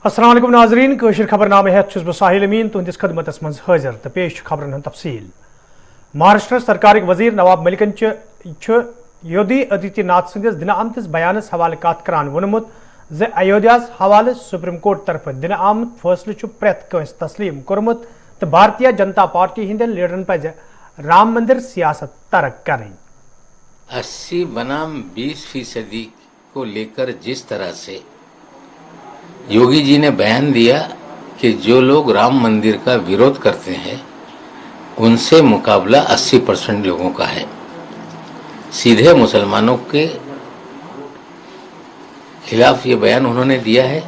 अस्सलाम वालेकुम नाजरीन कशर खबरनामे हेत बह साहिल अमीन तुहदिस खदमतस मज हाजिर तो पेश खबरन हंद तफसील। महाराष्ट्र सरकार वजीर नवाब मलिकन योगी आदित्यनाथ सदिस दिन आमतिस बयानस हवाले कत करान वोनमुत ज अयोध्यास हवाले सुप्रीम कोर्ट तरफ दिन आमत फैसले प्रेत कंस तस्लीम कोरमुत तो भारतीय जनता पार्टी हिंदन लीडरन पज राम मंदिर सियासत तरक करें। 80 बनाम 20% को लेकर जिस तरह से योगी जी ने बयान दिया कि जो लोग राम मंदिर का विरोध करते हैं उनसे मुकाबला 80% लोगों का है, सीधे मुसलमानों के खिलाफ ये बयान उन्होंने दिया है।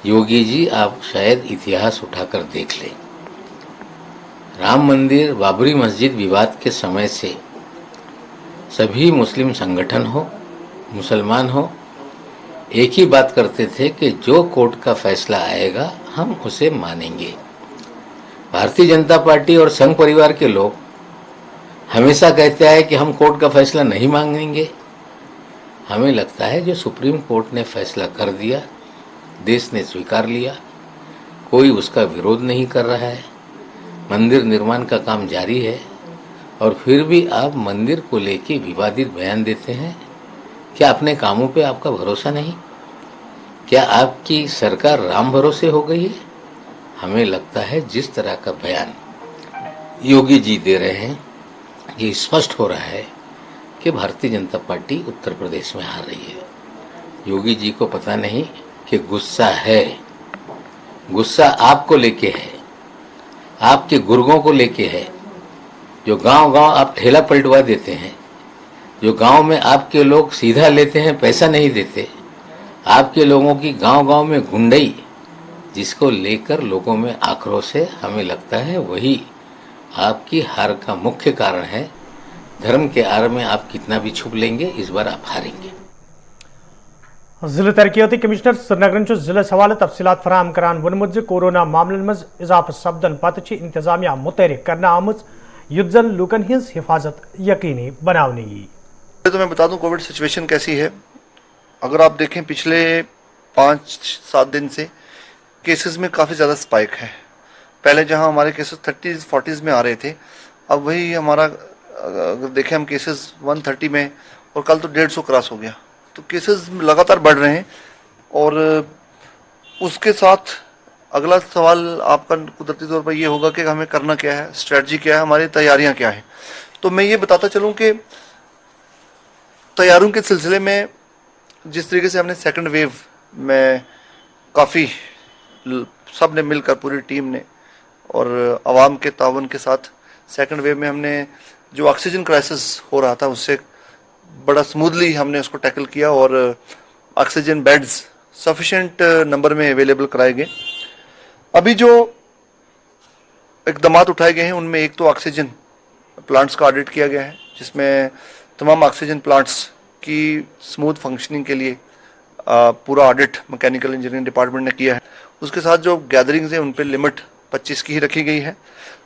योगी जी आप शायद इतिहास उठाकर देख लें। राम मंदिर बाबरी मस्जिद विवाद के समय से सभी मुस्लिम संगठन हो मुसलमान हो एक ही बात करते थे कि जो कोर्ट का फैसला आएगा हम उसे मानेंगे। भारतीय जनता पार्टी और संघ परिवार के लोग हमेशा कहते हैं कि हम कोर्ट का फैसला नहीं मांगेंगे। हमें लगता है जो सुप्रीम कोर्ट ने फैसला कर दिया, देश ने स्वीकार लिया, कोई उसका विरोध नहीं कर रहा है, मंदिर निर्माण का काम जारी है और फिर भी आप मंदिर को लेके विवादित बयान देते हैं। क्या अपने कामों पे आपका भरोसा नहीं? क्या आपकी सरकार राम भरोसे हो गई है? हमें लगता है जिस तरह का बयान योगी जी दे रहे हैं ये स्पष्ट हो रहा है कि भारतीय जनता पार्टी उत्तर प्रदेश में हार रही है। योगी जी को पता नहीं कि गुस्सा है, गुस्सा आपको लेके है, आपके गुर्गों को लेके है। जो गांव-गांव आप ठेला पलटवा देते हैं, जो गांव में आपके लोग सीधा लेते हैं, पैसा नहीं देते, आपके लोगों की गांव-गांव में गुंडई जिसको लेकर लोगों में आक्रोश है, हमें लगता है वही आपकी हार का मुख्य कारण है। धर्म के आड़ में आप कितना भी छुप लेंगे, इस बार आप हारेंगे। जिला तरक्याती कमिश्नर श्रीनगर जिले हवाले तफसीलात फराहम करान वोनमुत कोरोना मामलन मज इजाफा सपदन पत इंतजामिया मुतहरिक करना आमुज युद्ध जन लूकन हिंस हिफाजत यकीनी बनावनी। तो मैं बता दूं कोविड सिचुएशन कैसी है। अगर आप देखें पिछले 5-7 दिन से केसेस में काफ़ी ज़्यादा स्पाइक है। पहले जहां हमारे केसेस 30-40s में आ रहे थे, अब वही हमारा अगर देखें हम केसेस 130 में और कल तो 150 क्रॉस हो गया। तो केसेस लगातार बढ़ रहे हैं और उसके साथ अगला सवाल आपका कुदरती तौर पर ये होगा कि हमें करना क्या है, स्ट्रेटजी क्या है, हमारी तैयारियां क्या है। तो मैं ये बताता चलूँ कि तैयारियों के सिलसिले में जिस तरीके से हमने सेकंड वेव में काफ़ी सब ने मिलकर पूरी टीम ने और आवाम के तावन के साथ सेकंड वेव में हमने जो ऑक्सीजन क्राइसिस हो रहा था उससे बड़ा स्मूथली हमने उसको टैकल किया और ऑक्सीजन बेड्स सफिशिएंट नंबर में अवेलेबल कराए गए। अभी जो इकदामात उठाए गए हैं उनमें एक तो ऑक्सीजन प्लांट्स का ऑडिट किया गया है, जिसमें तमाम ऑक्सीजन प्लांट्स की स्मूथ फंक्शनिंग के लिए पूरा ऑडिट मैकेनिकल इंजीनियरिंग डिपार्टमेंट ने किया है। उसके साथ जो गैदरिंग्स हैं उन पर लिमिट 25 की ही रखी गई है।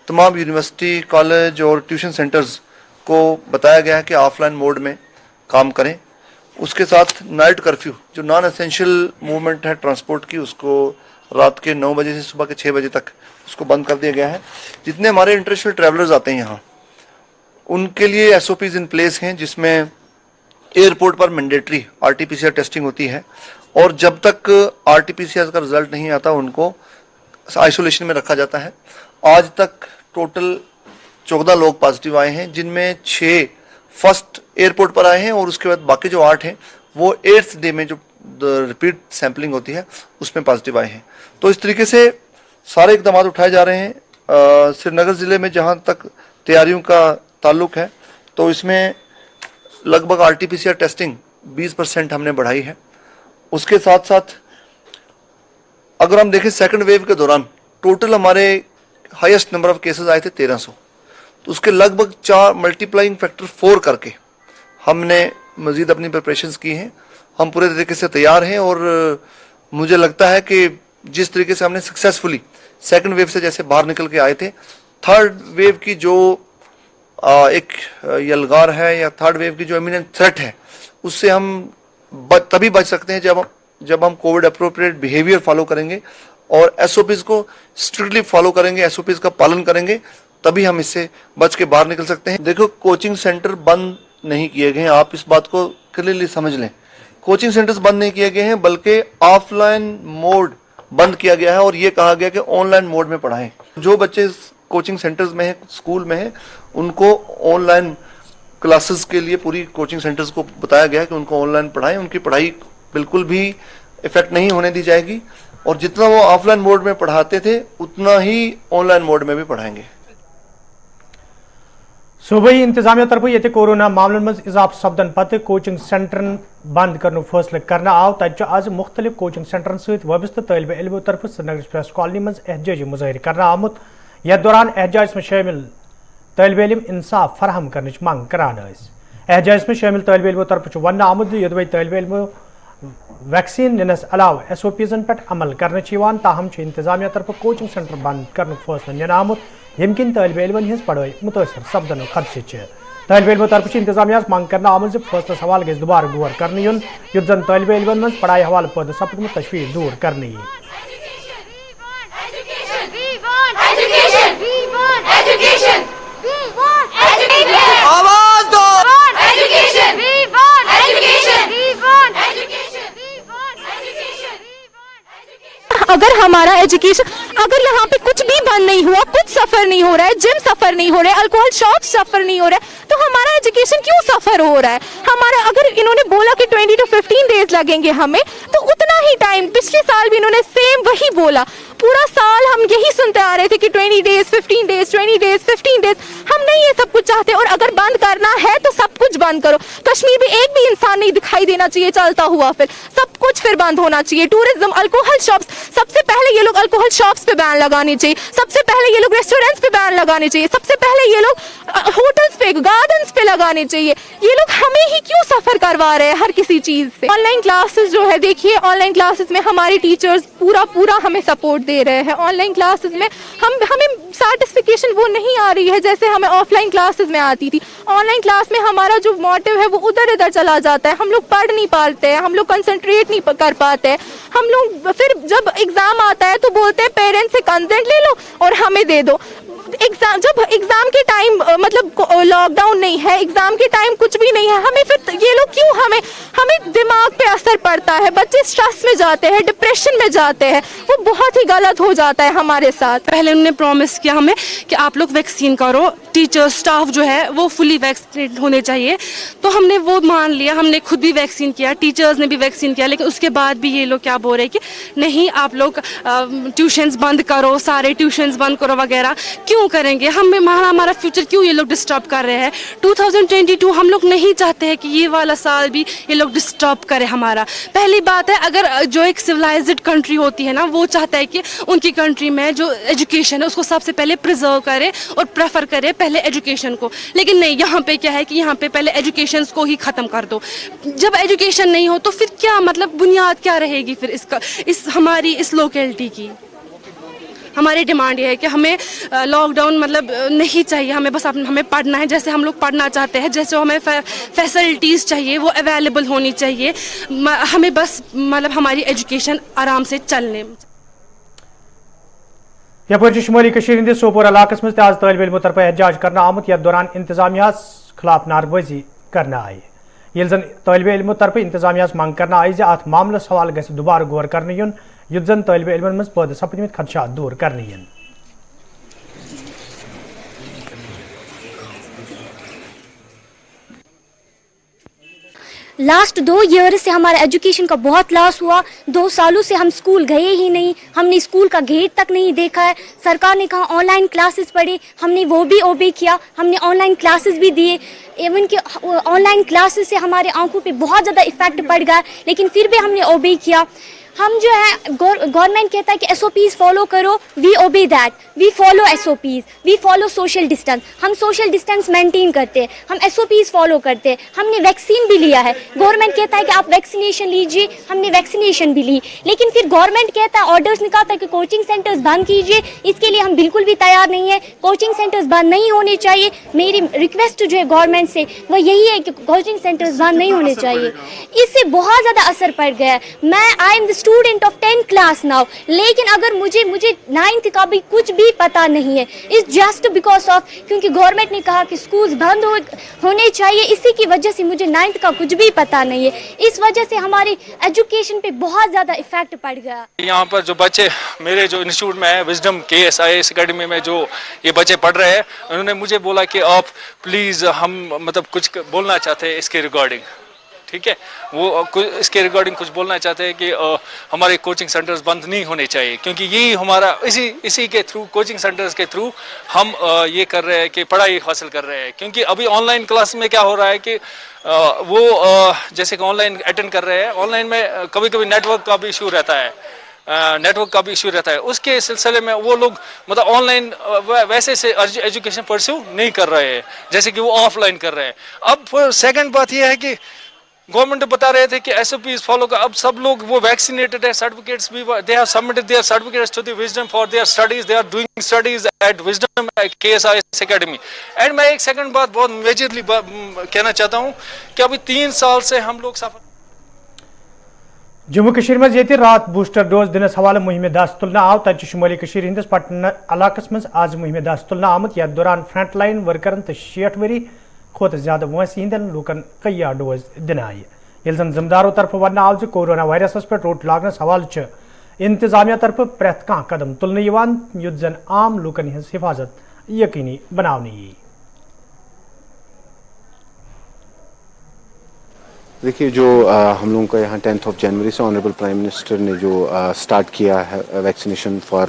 तमाम यूनिवर्सिटी, कॉलेज और ट्यूशन सेंटर्स को बताया गया है कि ऑफलाइन मोड में काम करें। उसके साथ नाइट कर्फ्यू जो नॉन एसेंशियल मूवमेंट है ट्रांसपोर्ट की, उसको रात के 9 बजे से सुबह के 6 बजे तक उसको बंद कर दिया गया है। जितने हमारे इंटरनेशनल ट्रैवलर्स आते हैं यहाँ उनके लिए SOPs इन प्लेस हैं, जिसमें एयरपोर्ट पर मैंडेटरी RT-PCR टेस्टिंग होती है और जब तक RT-PCR का रिजल्ट नहीं आता उनको आइसोलेशन में रखा जाता है। आज तक टोटल 14 लोग पॉजिटिव आए हैं, जिनमें 6 फर्स्ट एयरपोर्ट पर आए हैं और उसके बाद बाकी जो 8 हैं वो 8th डे में जो रिपीट सैंपलिंग होती है उसमें पॉजिटिव आए हैं। तो इस तरीके से सारे इकदाम उठाए जा रहे हैं। श्रीनगर ज़िले में जहाँ तक तैयारियों का ताल्लुक है तो इसमें लगभग RT-PCR टेस्टिंग 20% हमने बढ़ाई है। उसके साथ साथ अगर हम देखें सेकंड वेव के दौरान टोटल हमारे हाईएस्ट नंबर ऑफ केसेस आए थे 1300, तो उसके लगभग 4 मल्टीप्लाइंग फैक्टर 4 करके हमने मज़ीद अपनी प्रिपरेशंस की हैं। हम पूरे तरीके से तैयार हैं और मुझे लगता है कि जिस तरीके से हमने सक्सेसफुली सेकंड वेव से जैसे बाहर निकल के आए थे, थर्ड वेव की जो एक यलगार है या थर्ड वेव की जो इमिनेंट थ्रेट है उससे हम तभी बच सकते हैं जब जब हम कोविड अप्रोप्रिएट बिहेवियर फॉलो करेंगे और एसओपीज को स्ट्रिक्टली फॉलो करेंगे, एसओपीज का पालन करेंगे, तभी हम इससे बच के बाहर निकल सकते हैं। देखो, कोचिंग सेंटर बंद नहीं किए गए हैं, आप इस बात को क्लियरली समझ लें। कोचिंग सेंटर्स बंद नहीं किए गए हैं, बल्कि ऑफलाइन मोड बंद किया गया है और ये कहा गया कि ऑनलाइन मोड में पढ़ाएं। जो बच्चे कोचिंग सेंटर्स में हैं, स्कूल में हैं, उनको ऑनलाइन क्लासेस के लिए पूरी कोचिंग सेंटर्स को बताया गया है कि उनको ऑनलाइन पढ़ाएं। उनकी पढ़ाई बिल्कुल भी इफेक्ट नहीं होने दी जाएगी और जितना वो ऑफलाइन मोड में पढ़ाते थे उतना ही ऑनलाइन मोड में भी पढ़ाएंगे। सूबाई इंतजामिया तरफ ये कोरोना मामलों में इजाफा सपदन पत कोचिंग सेंटरन बंद करने फैसले करना आव तक आज मुख्तलिफ कोचिंग सेंटरन सहित वबस्त तलब इल्मों तरफ श्रीनगर एक्सप्रेस कॉलोनी में एहतजाजी मुजाहिर करना आमुत। यथ दौरान एहतजाज में शामिल तलब इल्म इंसाफ फराहम करने मांग करान। एहतजाज में शामिल तलब इल्मों तरफ वन आमुद योदवे तलब इल्मों वैक्सीन निनस अलाव एसओपीजन पे अमल करने ताहम इंतजामिया तरफ कोचिंग सेंटर बंद करने फैसला निन आमुत यम किन तलब इल्मन हज पढ़ाई मुतासर सपदन खदशे। तलब इल्मों तरफ इंतजामिया मांग करना आमुत फैसलस हवाले गज दोबारा गौर कर युन युत जन तलब इल्मन मज पढ़ाई हवाले पद सपदमुत तशवीश दूर करने। अगर हमारा एजुकेशन, अगर यहाँ पे कुछ भी बंद नहीं हुआ, कुछ सफर नहीं हो रहा है, जिम सफर नहीं हो रहा है, अल्कोहल शॉप सफर नहीं हो रहा है, तो हमारा एजुकेशन क्यों सफर हो रहा है? हमारा अगर इन्होंने बोला कि 20 to 15 डेज लगेंगे हमें, तो उतना ही टाइम पिछले साल भी इन्होंने सेम वही बोला। पूरा साल हम यही सुनते आ रहे थे कि 20 डेज 15 डेज 20 डेज 15 डेज। हम नहीं ये सब कुछ चाहते और अगर बंद करना है तो सब कुछ बंद करो। कश्मीर में एक भी इंसान नहीं दिखाई देना चाहिए चलता हुआ, फिर सब कुछ फिर बंद होना चाहिए। टूरिज्म, अल्कोहल शॉप्स, सबसे पहले ये लोग अल्कोहल शॉप्स पे बैन लगानी चाहिए, सबसे पहले ये लोग रेस्टोरेंट्स पे बैन लगाने चाहिए, सबसे पहले ये लोग होटल्स पे, गार्डन्स पे लगाने चाहिए। ये लोग हमें ही क्यों सफर करवा रहे हैं हर किसी चीज से? ऑनलाइन क्लासेस जो है, देखिए ऑनलाइन क्लासेस में हमारे टीचर्स पूरा हमें सपोर्ट दे रहे हैं। ऑनलाइन क्लासेस में हमें सर्टिफिकेशन वो नहीं आ रही है जैसे हमें ऑफलाइन क्लासेस में आती थी। ऑनलाइन क्लास में हमारा जो मोटिव है वो उधर इधर चला जाता है, हम लोग पढ़ नहीं पाते हैं, हम लोग कंसंट्रेट नहीं कर पाते हैं। हम लोग फिर जब एग्जाम आता है तो बोलते हैं पेरेंट्स से कंसेंट ले लो और हमें दे दो। एग्जाम, जब एग्जाम के टाइम मतलब लॉकडाउन नहीं है, एग्जाम के टाइम कुछ भी नहीं है, हमें फिर ये लोग क्यों, हमें दिमाग पे असर पड़ता है, बच्चे स्ट्रेस में जाते हैं, डिप्रेशन में जाते हैं, वो बहुत ही गलत हो जाता है हमारे साथ। पहले उन्होंने प्रॉमिस किया हमें कि आप लोग वैक्सीन करो, टीचर स्टाफ जो है वो फुली वैक्सीनेट होने चाहिए, तो हमने वो मान लिया, हमने खुद भी वैक्सीन किया, टीचर्स ने भी वैक्सीन किया। लेकिन उसके बाद भी ये लोग क्या बोल रहे हैं कि नहीं आप लोग ट्यूशन्स बंद करो, सारे ट्यूशन्स बंद करो वगैरह। क्यों करेंगे? हमारा फ्यूचर क्यों ये लोग डिस्टर्ब कर रहे हैं? 2022 हम लोग नहीं चाहते हैं कि ये वाला साल भी ये लोग डिस्टर्ब करे हमारा। पहली बात है, अगर जो एक सिविलाइज्ड कंट्री होती है ना, वो चाहता है कि उनकी कंट्री में जो एजुकेशन है उसको सबसे पहले प्रिजर्व करे और प्रेफर करे पहले एजुकेशन को। लेकिन नहीं, यहाँ पे क्या है कि यहाँ पे पहले एजुकेशन को ही ख़त्म कर दो। जब एजुकेशन नहीं हो तो फिर क्या मतलब बुनियाद क्या रहेगी फिर इसका, हमारी इस लोकेलिटी की? हमारी डिमांड ये है कि हमें लॉकडाउन मतलब नहीं चाहिए, हमें बस हमें पढ़ना है जैसे हम लोग पढ़ना चाहते हैं, जैसे हमें फैसिलिटीज़ चाहिए वो अवेलेबल होनी चाहिए। हमें बस मतलब हमारी एजुकेशन आराम से चलने। यपर शुमाली हंदिस सोपोर इलाकस मज आज तलब इल्मों तरफ एहतजाज करना आमुत, यथ दौरान इंतजामिया खिलाफ नारबाजी करना आई। ये जन तलब इल्मों तरफ इंतजामिया मांग करना आई अत मामलस हवाले गस दोबारा गौर करने युन युत जन तलब इल्मन मज पद सपदमित खदशात दूर करने युन। लास्ट 2 ईयर से हमारा एजुकेशन का बहुत लॉस हुआ। 2 सालों से हम स्कूल गए ही नहीं, हमने स्कूल का गेट तक नहीं देखा है। सरकार ने कहा ऑनलाइन क्लासेस पढ़े, हमने वो भी ओबे किया, हमने ऑनलाइन क्लासेस भी दिए। इवन कि ऑनलाइन क्लासेस से हमारे आंखों पे बहुत ज़्यादा इफेक्ट पड़ गया, लेकिन फिर भी हमने ओबे किया। हम जो है गवर्नमेंट कहता है कि SOPs फॉलो करो, we obey that, we follow SOPs, we follow social distance, हम सोशल डिस्टेंस मेंटेन करते हैं, हम SOPs फॉलो करते हैं, हमने वैक्सीन भी लिया है, गवर्नमेंट कहता है कि आप वैक्सीनेशन लीजिए, हमने वैक्सीनेशन भी ली, लेकिन फिर गवर्नमेंट कहता है, ऑर्डर्स निकालता है कि कोचिंग सेंटर्स बंद कीजिए, इसके लिए हम बिल्कुल भी तैयार नहीं है, कोचिंग सेंटर्स बंद नहीं होने चाहिए। मेरी रिक्वेस्ट जो है गवर्नमेंट से वो यही है कि कोचिंग सेंटर्स बंद नहीं होने चाहिए। इससे बहुत ज़्यादा असर पड़ गया है। मैं I am the student of 10th class now, लेकिन अगर मुझे 9th का भी कुछ भी पता नहीं है, इट्स जस्ट बिकॉज ऑफ क्योंकि गवर्नमेंट ने कहा कि स्कूल्स बंद होने चाहिए, इसी की वजह से मुझे 9th का कुछ भी पता नहीं है। इस वजह से हमारी एजुकेशन पे बहुत ज़्यादा इफेक्ट पड़ गया। यहाँ पर जो बच्चे मेरे जो इंस्टीट्यूट में है विजडम KSIS एकेडमी में जो ये बच्चे पढ़ रहे हैं, उन्होंने मुझे बोला कि आप प्लीज़ हम मतलब कुछ बोलना चाहते हैं इसके रिगार्डिंग, ठीक है, वो इसके रिगार्डिंग कुछ बोलना चाहते हैं कि हमारे कोचिंग सेंटर्स बंद नहीं होने चाहिए, क्योंकि यही हमारा इसी के थ्रू कोचिंग सेंटर्स के थ्रू हम ये कर रहे हैं कि पढ़ाई हासिल कर रहे हैं। क्योंकि अभी ऑनलाइन क्लास में क्या हो रहा है कि वो जैसे कि ऑनलाइन अटेंड कर रहे हैं, ऑनलाइन में कभी कभी नेटवर्क का भी इशू रहता है, उसके सिलसिले में वो लोग मतलब ऑनलाइन वैसे से एजुकेशन परस्यू नहीं कर रहे हैं जैसे कि वो ऑफलाइन कर रहे हैं। अब सेकंड बात ये है कि गवर्नमेंट बता रहे थे कि SOPs फॉलो का, अब सब लोग वो वैक्सीनेटेड है, सर्टिफिकेट्स भी they have submitted their certificates to the wisdom for their studies, they are doing studies at wisdom KSIS academy. And मैं एक सेकंड बात बहुत मेजरली कहना चाहता हूँ कि अभी 3 साल से हम लोग सफर जम्मू कश्मीर में ये रात बूस्टर डोज दिनस हवाले मुहिम दस्त तुलना आव तक शुमाली कश्मीर हिंदस पटन इलाकस मज आज मुहिम दस्त तुलना आमत यथ दौरान फ्रंट लाइन वर्करन तो 60 वरी खोत ज्यादा वंस हिंदन लूकन कई डोज दिन आय ये जन जिम्मेदारों तरफ वन आव जो कोरोना वायरस पे रोट लागनस हवाले इंतजामिया तरफ प्रेत कह कदम तुलने युत जन आम लूकन हज हिफाजत यकीनी बनाने यी। देखिए जो हम लोगों का यहाँ 10th of January से ऑनरेबल प्राइम मिनिस्टर ने जो स्टार्ट किया है वैक्सीनेशन फॉर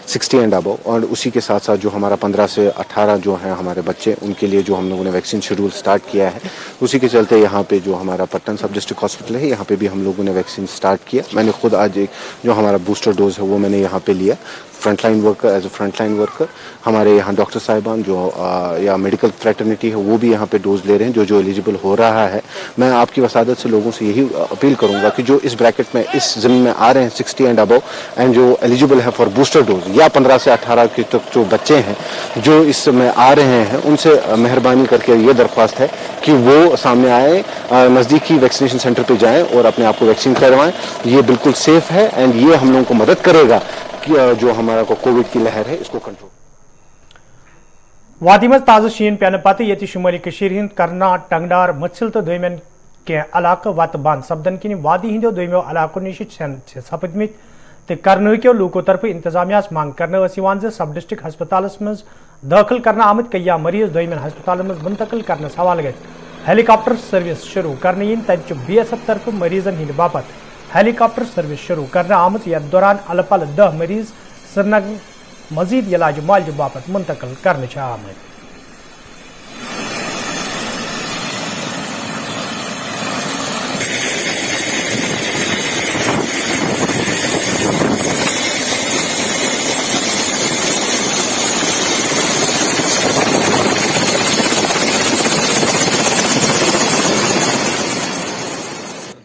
60 एंड अबव, और उसी के साथ साथ जो हमारा 15 से 18 जो हैं हमारे बच्चे, उनके लिए जो हम लोगों ने वैक्सीन शेड्यूल स्टार्ट किया है, उसी के चलते यहाँ पे जो हमारा पट्टन सब डिस्ट्रिक्ट हॉस्पिटल है, यहाँ पे भी हम लोगों ने वैक्सीन स्टार्ट किया। मैंने खुद आज एक जो हमारा बूस्टर डोज है वो मैंने यहाँ पे लिया। Frontline worker, as a frontline worker हमारे यहाँ डॉक्टर साहिबान जो या मेडिकल फ्रेटर्निटी है वो भी यहाँ पे डोज ले रहे हैं जो एलिजिबल हो रहा है। मैं आपकी वसादत से लोगों से यही अपील करूंगा कि जो इस ब्रैकेट में इस ज़मीन में आ रहे हैं 60 एंड अबव एंड जो एलिजिबल है फॉर बूस्टर डोज, या 15 से 18 के तक जो बच्चे हैं जो इस समय आ रहे हैं, उनसे मेहरबानी करके ये दरख्वास्त है कि वो सामने आए, नज़दीकी वैक्सीनेशन सेंटर पर जाएँ और अपने आप को वैक्सीन करवाएं। ये बिल्कुल सेफ है एंड ये हम लोगों को मदद करेगा कि जो हमारा कोविड की लहर है इसको कंट्रोल। वादी मज ताज़ शीन पेन पत ये शुमाली कश्मीर हिंद करना टंगडार मत्सिल तो दोमेन के इलाके वत बंद सपदन किन वादी हिंदो दोमो इलाकों निश सपदमित तो करनो लूकों तरफ इंतजामिया मांग करने सब डिस्ट्रिक्ट हस्पताल मज दाखिल करना आमत कई मरीज दोमेन हस्पताल मज मुंतकिल करने हवाले गए हेलीकॉप्टर सर्विस शुरू करने तब BSF तरफ मरीजन हिंद बापत हेलीकॉप्टर सर्विस शुरू करने आमत यथ दौरान अलपल 10 मरीज श्रीनगर मजीद इलाज मुआलजे बापत मुंतकिल करने आमत।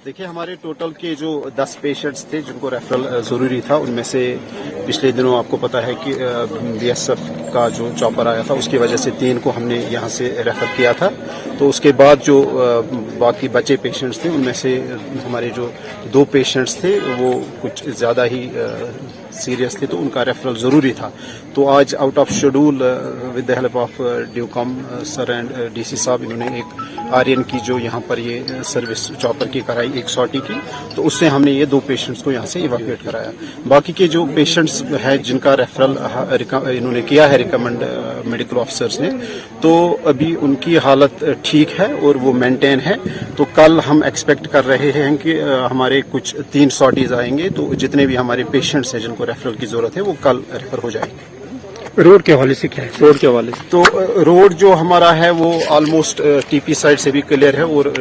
देखिए हमारे टोटल के जो 10 पेशेंट्स थे जिनको रेफरल ज़रूरी था, उनमें से पिछले दिनों आपको पता है कि BSF का जो चॉपर आया था उसकी वजह से 3 को हमने यहाँ से रेफर किया था। तो उसके बाद जो बाकी बचे पेशेंट्स थे उनमें से हमारे जो 2 पेशेंट्स थे वो कुछ ज़्यादा ही सीरियस थे, तो उनका रेफरल ज़रूरी था। तो आज out of schedule with the help of ड्यूकॉम सर एंड DC साहब, इन्होंने एक आर्यन की जो यहाँ पर ये सर्विस चॉपर की कराई 140 की, तो उससे हमने ये 2 पेशेंट्स को यहाँ से इवैक्यूएट कराया। बाकी के जो पेशेंट्स हैं जिनका रेफरल इन्होंने किया है रिकमेंड मेडिकल ऑफिसर्स ने, तो अभी उनकी हालत ठीक है और वो मेंटेन है। तो कल हम एक्सपेक्ट कर रहे हैं कि हमारे कुछ 3 सॉर्टीज आएंगे, तो जितने भी हमारे पेशेंट्स हैं जिनको रेफरल की जरूरत है वो कल रेफर हो जाएंगे। रोड के हवाले से क्या है? रोड के हवाले से तो रोड जो हमारा है वो ऑलमोस्ट टीपी साइड से भी क्लियर है और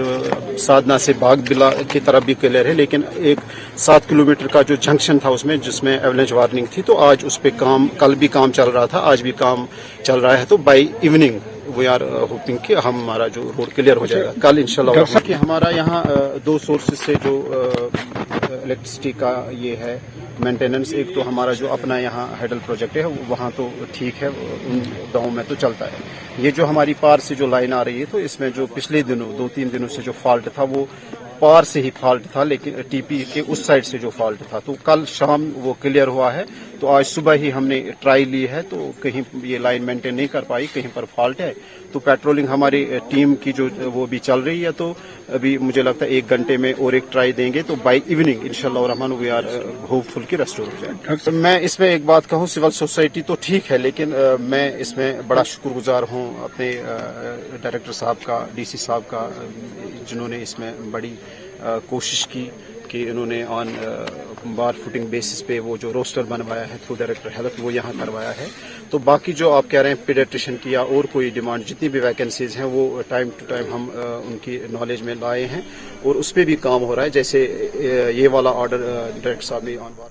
साधना से बाग बिला की तरफ भी क्लियर है, लेकिन एक 7 किलोमीटर का जो जंक्शन था उसमें जिसमें एवलेंच वार्निंग थी, तो आज उस पे काम, कल भी काम चल रहा था, आज भी काम चल रहा है, तो by evening we are hoping कि हमारा जो रोड क्लियर हो जाएगा कल इंशाल्लाह। कि हमारा यहाँ 2 सोर्सेज से जो इलेक्ट्रिसिटी का ये है मेंटेनेंस, एक तो हमारा जो अपना यहाँ हेडल प्रोजेक्ट है वहाँ तो ठीक है, उन गाँव में तो चलता है। ये जो हमारी पार से जो लाइन आ रही है, तो इसमें जो पिछले दिनों 2-3 दिनों से जो फॉल्ट था वो पार से ही फॉल्ट था, लेकिन टीपी के उस साइड से जो फॉल्ट था, तो कल शाम वो क्लियर हुआ है। तो आज सुबह ही हमने ट्राई ली है, तो कहीं ये लाइन मेंटेन नहीं कर पाई, कहीं पर फॉल्ट है, तो पेट्रोलिंग हमारी टीम की जो वो भी चल रही है। तो अभी मुझे लगता है 1 घंटे में और एक ट्राई देंगे, तो बाई इवनिंग इंशाल्लाह रहमान वी आर होपफुल की रेस्टोर हो जाए। मैं इसमें एक बात कहूँ, सिविल सोसाइटी तो ठीक है, लेकिन मैं इसमें बड़ा शुक्रगुजार हूँ अपने डायरेक्टर साहब का, डीसी साहब का, जिन्होंने इसमें बड़ी कोशिश की कि इन्होंने ऑन बार फुटिंग बेसिस पे वो जो रोस्टर बनवाया है थ्रू डायरेक्टर हेल्थ वो यहाँ करवाया है। तो बाकी जो आप कह रहे हैं पीडियाट्रिशियन की या और कोई डिमांड, जितनी भी वैकेंसीज हैं वो टाइम टू टाइम हम उनकी नॉलेज में लाए हैं और उस पर भी काम हो रहा है। जैसे ये वाला ऑर्डर डायरेक्टर साहब ने ऑन बार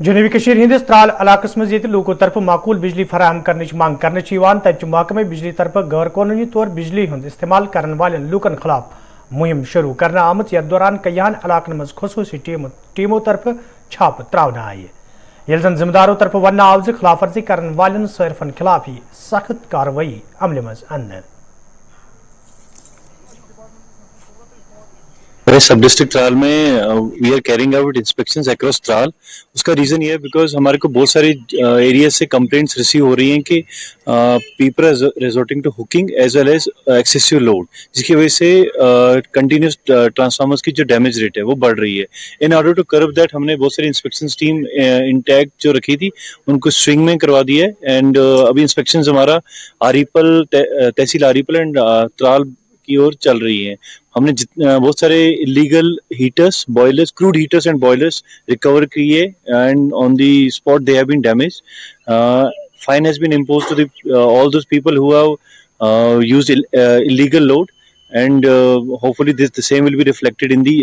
जनूबी कशीर हिंदिस त्राल इलाकस मज ये लोगों तरफ माकूल बिजली फराहम करने मांग करने तब महकमे बिजली तरफ गैर कानूनी तौर बिजली हंद इस्तेमाल करने वाले लूकन खिलाफ मुहिम शुरू करना आमत। यथ दौरान कयान इलाकन मज खसूसी टीमों तरफ छाप त्रावन आये, ये जन जिम्मेदारों तरफ वन आव खिलाफ वर्जी करने वाले सारिफन खिलाफ ही सख्त कार्रवाई अमल मज अन्न। सब डिस्ट्रिक्ट ट्रायल में we are carrying out inspections across Tral. उसका रीजन ये है बिकॉज हमारे को बहुत सारे एरिया से कंप्लेंट्स रिसीव हो रही हैं कि people are resorting to hooking as well as excessive load, जिसकी वजह से कंटिन्यूस ट्रांसफार्मर्स की जो डैमेज रेट है वो बढ़ रही है। In order to curve that हमने बहुत सारी इंस्पेक्शन टीम इंटैक्ट जो रखी थी उनको स्विंग में करवा दिया है एंड अभी इंस्पेक्शन हमारा आरीपल तहसील आरीपल एंड त्राल की ओर चल रही है। हमने बहुत सारे illegal heaters, boilers, crude heaters and boilers recover किए and on the spot they have been damaged. Fine has been imposed to the all those people who have used illegal load and hopefully the same will be reflected in the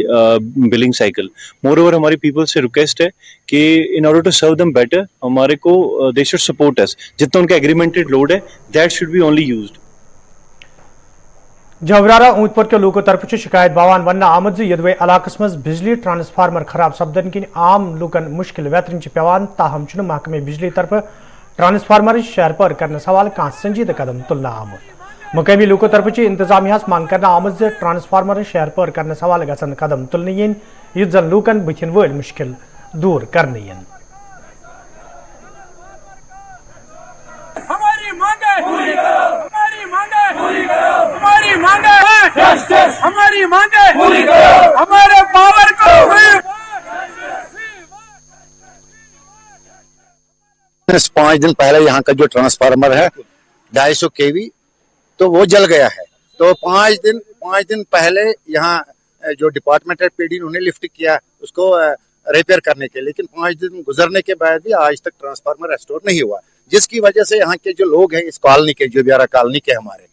billing cycle. Moreover, हमारी people से request है कि in order to serve them better, हमारे को they should support us. जितना उनका agreemented load है, that should be only used. जवरारा ऊंटपुर के लोगों तरफ शिकायत बावान वन आमद यदवे इलाकस मज बिजली ट्रांसफार्मर खराब सपदन किन आम लूकन मुश्किल वेतन पेवान, ताहम महकमे बिजली तरफ ट्रांसफार्मर शहर पर करने सवाल कह संजीदा कदम तुलना आमुद। मुकामी लोगों तरफ इंतजामिया मांग करना आमद ट्रांसफार्मर शहर पर करने सवाल गसन कदम तुलने इन युद्ध जन लूकन बुथिन वल मुश्किल दूर करने इन। हमारी मांगे पूरी करो, हमारी मांगे पूरी करो, हमारी मांगे जस्टिस, हमारी मांगे पूरी करो, हमारे पावर को 5 दिन पहले यहाँ का जो ट्रांसफार्मर है 250 kV तो वो जल गया है। तो 5 दिन पहले यहाँ जो डिपार्टमेंट है पीडी उन्होंने लिफ्ट किया उसको रिपेयर करने के, लेकिन 5 दिन गुजरने के बाद भी आज तक ट्रांसफार्मर रेस्टोर नहीं हुआ, जिसकी वजह से यहाँ के जो लोग हैं इस कॉलोनी के, जो ब्यारा कॉलोनी के हमारे,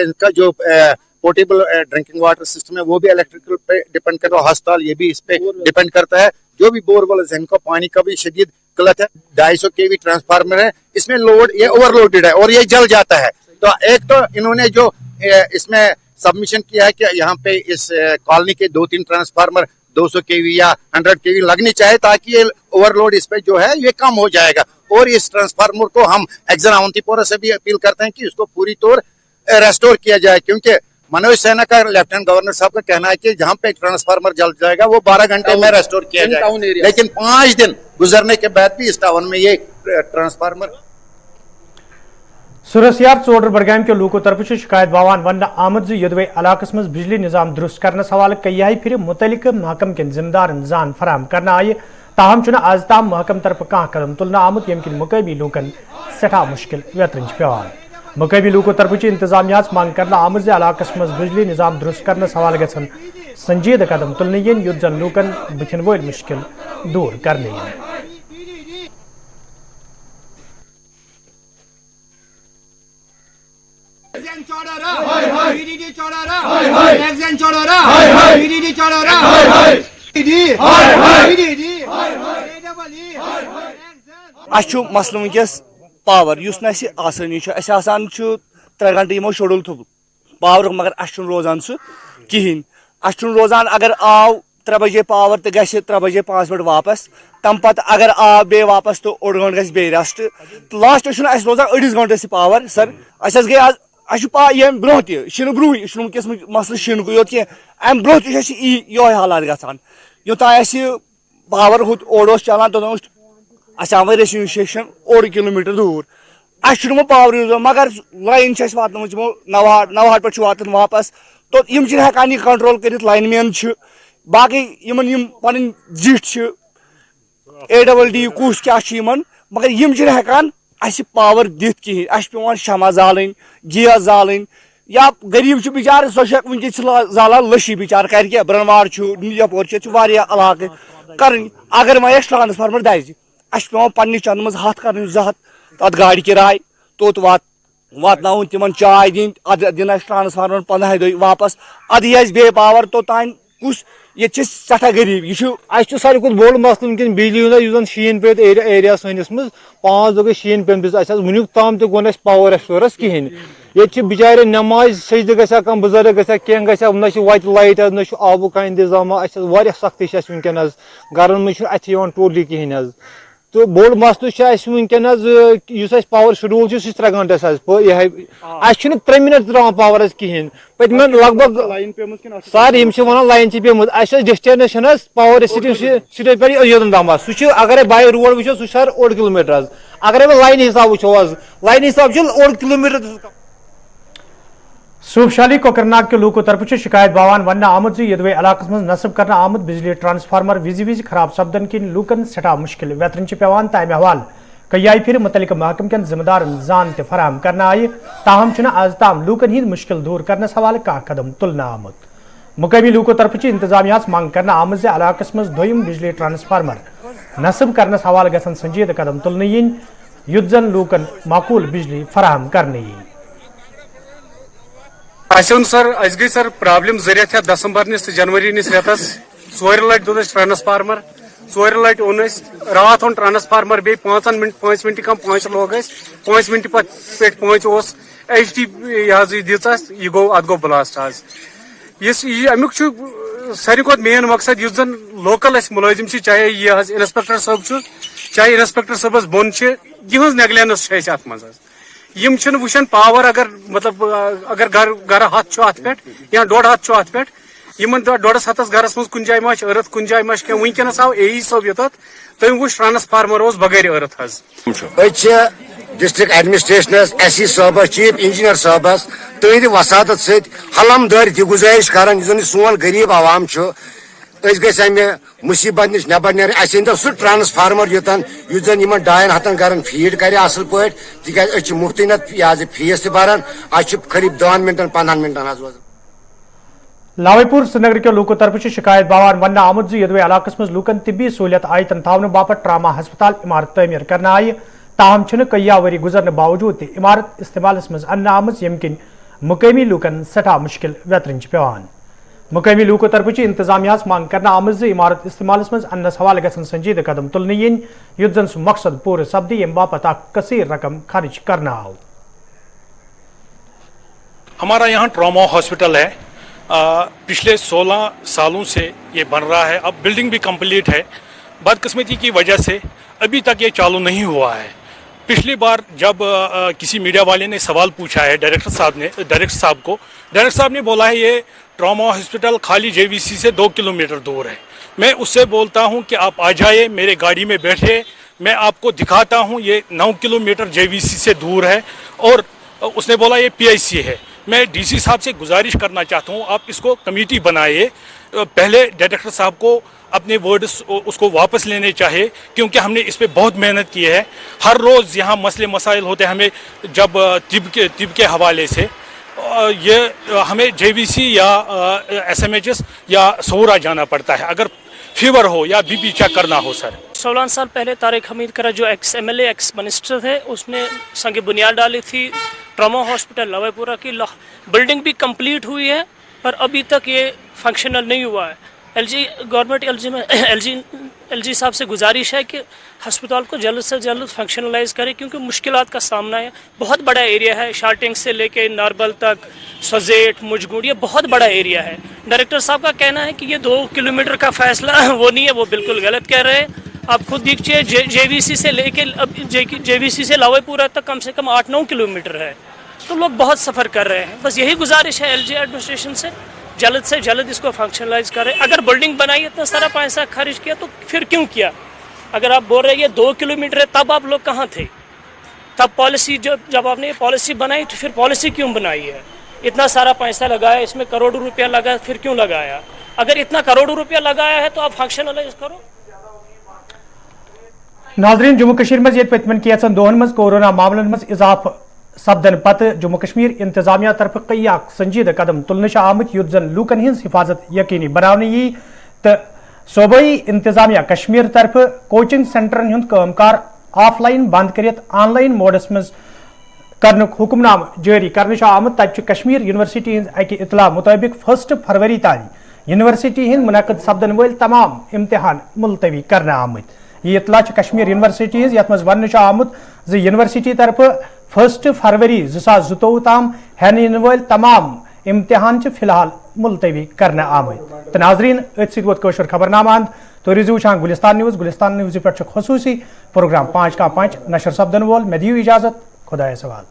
इनका जो पोर्टेबल ड्रिंकिंग वाटर सिस्टम है वो भी इलेक्ट्रिकल पे डिपेंड कर रहा है, अस्पताल ये भी इस पे डिपेंड करता है, जो भी बोरवेल है इनको पानी का भी शदीद किल्लत है। 250 kV ट्रांसफार्मर है, इसमें लोड ये ओवरलोडेड है और ये जल जाता है। तो एक तो इन्होंने जो इसमें सबमिशन किया है कि यहाँ पे इस कॉलोनी के 2-3 ट्रांसफार्मर 200 kV या 100 kV लगनी चाहिए ताकि ये ओवरलोड इस पे जो है ये कम हो जाएगा। और इस ट्रांसफार्मर को हम एक्सन अवंतीपोरा से भी अपील करते हैं कि इसको पूरी तौर रेस्टोर किया जाए, क्योंकि मनोज सिन्हा का लेफ्टिनेंट गवर्नर साहब का कहना है कि जहाँ पे ट्रांसफार्मर जल जाएगा वो 12 घंटे में रेस्टोर किया जाएगा, लेकिन 5 दिन गुजरने के बाद भी इस टाउन में ये ट्रांसफार्मर। सुरसियार चोडर बडगाम के लोगों तरफ शिकायत बावान वन आमद यदवे इलाकस मज बिजली निजाम दुरुस्त करने सवाल कई फिर मुतलिक महकम के जिम्मेदार जान फराम करना आये, ताहम आज ताम महकम तरफ कह कदम तुलना आमुद यम मुकबी लूकन सठा मुश्किल वेतन पेवान। मुकबी लोगों तरफ इंतजामिया मांग करना आमद इलाकस मज बिजली निजाम दुरुस्त करने सवाल गसन संजीदा कदम तुलने युद्ध जन लूकन बुथिन वल मुश्किल दूर करने। वैक्सीन छोड़ो रा ईडीडी छोड़ो रा ईडी ईडी अच्छु मसला वनकस पावर युस न आसानी अस आसान 3 घंटे यमो शेड्यूल थोप पावर मगर अस रोजान सह कहें अस रोजान अगर आव 3 बजे पावर तो गस 3 बजे 5 मिनट वापस तम पत अगर आव बे वापस तो 1 घंटे गस बे रेस्ट लास्ट अस रोजान 1 घंटे से पावर सर अस गई आज अस पा ये ब्रोह शन ब्रोह वनकस मसल शन को योत अम ब्रोह ये हालात गसान योतान पावर हुत ओर चलान तो अस आव रेसिंग स्टेशन 1 किलोमीटर दूर अस पावर यूज मगर लाइन वात नवहाट पे वातान वापस तो यम हेकान यह कंट्रोल कर लाइन मैन बाकी यमन पन जिट ADD कुस क्या मगर यम हेकान अस पावर दिथ कहें अस पेवान शमा जालन गैस जालन या गरीब बिचार सो वनकस जालान लशी बिचार कर ब्रनवाड़ यपोर इलाक कर अगर वह ट्रांसफार्मर दज अस पेवान पन्ने चंद मज हथ कर 2 हथ तथ गाड़ी किराय तोत वातन तिमन चाय दिन दिन ट्रांसफार्मर 15 दह वापस अद बे पावर तोतान कुस ये सठा गरीब यह सारे खुद बोड़ मसल वनकस बिजली हूं शीन पे एरिया सैनिस मज 5 दह गई शीन पे वनुक ताम तो पावर एश्योरेंस कहें ये बिचारे नमाज सजद ग कम बुजुर्ग कह ना वत लाइट ना आबू का इंतजाम सख्ती वनकन गरन मज अथ टोटली कहें तो बोड़ मसल वनकन पावर शेड्यूल 3 घंटे यह 3 मिनट त्रा पावर कहें पतम लगभग सारे वन लाइन पेम डिस्टेंस पावर सिटी पे योदम सह अगर बाय रोड वो सर 1 किलोमीटर अगर लाइन हिसाब वो लाइन हिसाब 1 किलोमीटर सूबशाली कोकरनाग के लोगों तरफ शिकायत बावान वन आमद यदवे इलाक मज नस्ब कर आमद बिजली ट्रांसफार्मर विज खराब सपदन किन लूकन सठा मुश्किल वेतरन पेवान तमे हवाल कई फिर मुतलिक महकम कन जिम्मेदारन जान फराहम करना आय ताहम आज ताम लूकन हिंद मुश्किल दूर करने हवाले कह कदम तुलना आमुत मुकामी लूकों तरफ इंतजामिया मांग करना आमद इलाक मज दोयम बिजली ट्रांसफार्मर नस्ब करने हवाले गसन संजीद कदम तुलने इन युद्ध जन लूकन माकूल बिजली फराहम करने सर अस गई सर प्रॉब्लम जरियत दिसंबर निस जनवरी निस रेतस 4 लट दोन ट्रांसफार्मर 4 लट ओन रात ओन ट्रांसफार्मर बे 5 मिनट कम 5 लोग 5 मिनट पे 5 HD दिस यह गो अत गो ब्लास्ट आज अमुक सारे खुद मेन मकसद युस जन लोकल मुलाजिम चाहे यह इंस्पेक्टर साहब चाहे इंस्पेक्टर साहबस बोन यह नेगलेंस अत मज यम वुचान पावर अगर मतलब अगर गर हथ अत पे या 1.5 हथ अत पे इन 1.5 हथस गरस मज कुन जाय माछ अर्थ कुन जाय माछ वनकस आव AE साहब योत तम वो ट्रांसफार्मर बगैर अर्थ डिस्ट्रिक्ट एडमिनिस्ट्रेशनस SE साहब चीफ इंजीनियर साहबस तहद वसात सलमदारी थी गुजारिश कर सोन गरीब आवाम अमे मुसीबत नश नबर नीर सह ट्रांसफार्मर योतन युन 2 हथन गरन फीड कर असल पे तिक मुफ्त नत फीस तरान करीब 10 मिनटन 15 मिनटन लावेपुर श्रीनगर के लोगों तरफ शिकायत बावान वन आमुद यदवे इलाक मज लूकन तिब्बी सहूलियत आयतन थावन बापत ट्रामा हस्पताल इमारत तमीर करना आय ताहम कई वरी गुजरने बावजूद इमारत इस्तेमाल मज अन्न आमज यम किन मुकामी लूकन सठा मुश्किल वेतरन पेवान मुकामी लूकों तरफ इंतजामिया मांग करना आमज इमारत इस्तेमाल मज अन्नस हवाले गसन संजीद कदम तुलने इन युद्ध जन सह मकसद पूरे सपदी यम बापत कसीर रकम खर्च करना आव हमारा यहाँ ट्रॉमा हॉस्पिटल है। पिछले 16 सालों से ये बन रहा है। अब बिल्डिंग भी कंप्लीट है। बदकिस्मती की वजह से अभी तक ये चालू नहीं हुआ है। पिछली बार जब किसी मीडिया वाले ने सवाल पूछा है डायरेक्टर साहब ने बोला है ये ट्रॉमा हॉस्पिटल खाली JVC से 2 किलोमीटर दूर है। मैं उससे बोलता हूं कि आप आ जाइए, मेरे गाड़ी में बैठे, मैं आपको दिखाता हूं ये 9 किलोमीटर JVC से दूर है। और उसने बोला ये PIC है। मैं DC साहब से गुजारिश करना चाहता हूं आप इसको कमेटी बनाइए। पहले डायरेक्टर साहब को अपने वर्ड्स उसको वापस लेने चाहिए, क्योंकि हमने इस पर बहुत मेहनत की है। हर रोज़ यहाँ मसले मसाइल होते हैं। हमें जब तिब के हवाले से ये हमें JVC या SMHS या सौरा जाना पड़ता है अगर फीवर हो या BP चेक करना हो। सर 16 साल पहले तारिक हमीद करा जो एक्स MLA एक्स मिनिस्टर थे, उसने संग बुनियाद डाली थी ट्रॉमा हॉस्पिटल लावेपुरा की। बिल्डिंग भी कंप्लीट हुई है, पर अभी तक ये फंक्शनल नहीं हुआ है। गवर्नमेंट एलजी साहब से गुजारिश है कि हस्पताल को जल्द से जल्द फंक्शनलाइज करें, क्योंकि मुश्किलात का सामना है। बहुत बड़ा एरिया है, शार्टिंग से लेके नारबल तक, सजेट, मुजगुड़, ये बहुत बड़ा एरिया है। डायरेक्टर साहब का कहना है कि ये 2 किलोमीटर का फैसला वो नहीं है, वो बिल्कुल गलत कह रहे हैं। आप खुद देखिए, जेवीसी से लेके जेवीसी से लावेपुरा तक कम से कम 8-9 किलोमीटर है, तो लोग बहुत सफ़र कर रहे हैं। बस यही गुजारिश है एलजी एडमिनिस्ट्रेशन से जल्द इसको फंक्शनलाइज करें। अगर बिल्डिंग बनाई, इतना सारा पैसा खर्च किया, तो फिर क्यों किया? अगर आप बोल रहे हैं ये 2 किलोमीटर है, तब आप लोग कहाँ थे? तब पॉलिसी जब आपने ये पॉलिसी बनाई, तो फिर पॉलिसी क्यों बनाई है? इतना सारा पैसा लगाया, इसमें करोड़ों रुपया लगा, फिर क्यों लगाया? अगर इतना करोड़ों रुपया लगाया है तो आप फंक्शनलाइज करो। नाजरीन, जम्मू कश्मीर में पतमन कैचन दोहन मज कोरोना मामलन मज इजाफ सपदन पत जम्मू कश्मीर इंतजामिया तरफ कई संजीदा कदम तुलने आमुत युत जन लूकन हिंज हिफाजत यकीनी बनाने यी तो सूबाई इंतजामिया कश्मीर तरफ कोचिंग सेंटरन हुंद कामकार ऑफलाइन बंद करित ऑनलाइन मोडस मज करनुक हुक्मनाम जारी करने आमुत। तब कश्मीर यूनिवर्सिटी हिंज अकि इतला मुताबिक 1 फरवरी तान यूनिवर्सिटी हिंद मुनक़द सपदन वल तमाम इम्तिहान मुलतवी करने आमुत। यह इतला कश्मीर यूनिवर्सिटी हिंज यथ मज वन आमुत यूनिवर्सिटी तरफ 1 फरवरी 2022 ताम हेन इन वल तमाम इम्तिहान फिलहाल मुलतवी करने आमुत। तो नाजरीन, अत खबरनामा तो रिजू वुचान गुलिस्तान न्यूज़ पे खसूसी प्रोग्राम 5 का 5 नशर सपदन वोल। मे दियो इजाजत, खुदा सवाल।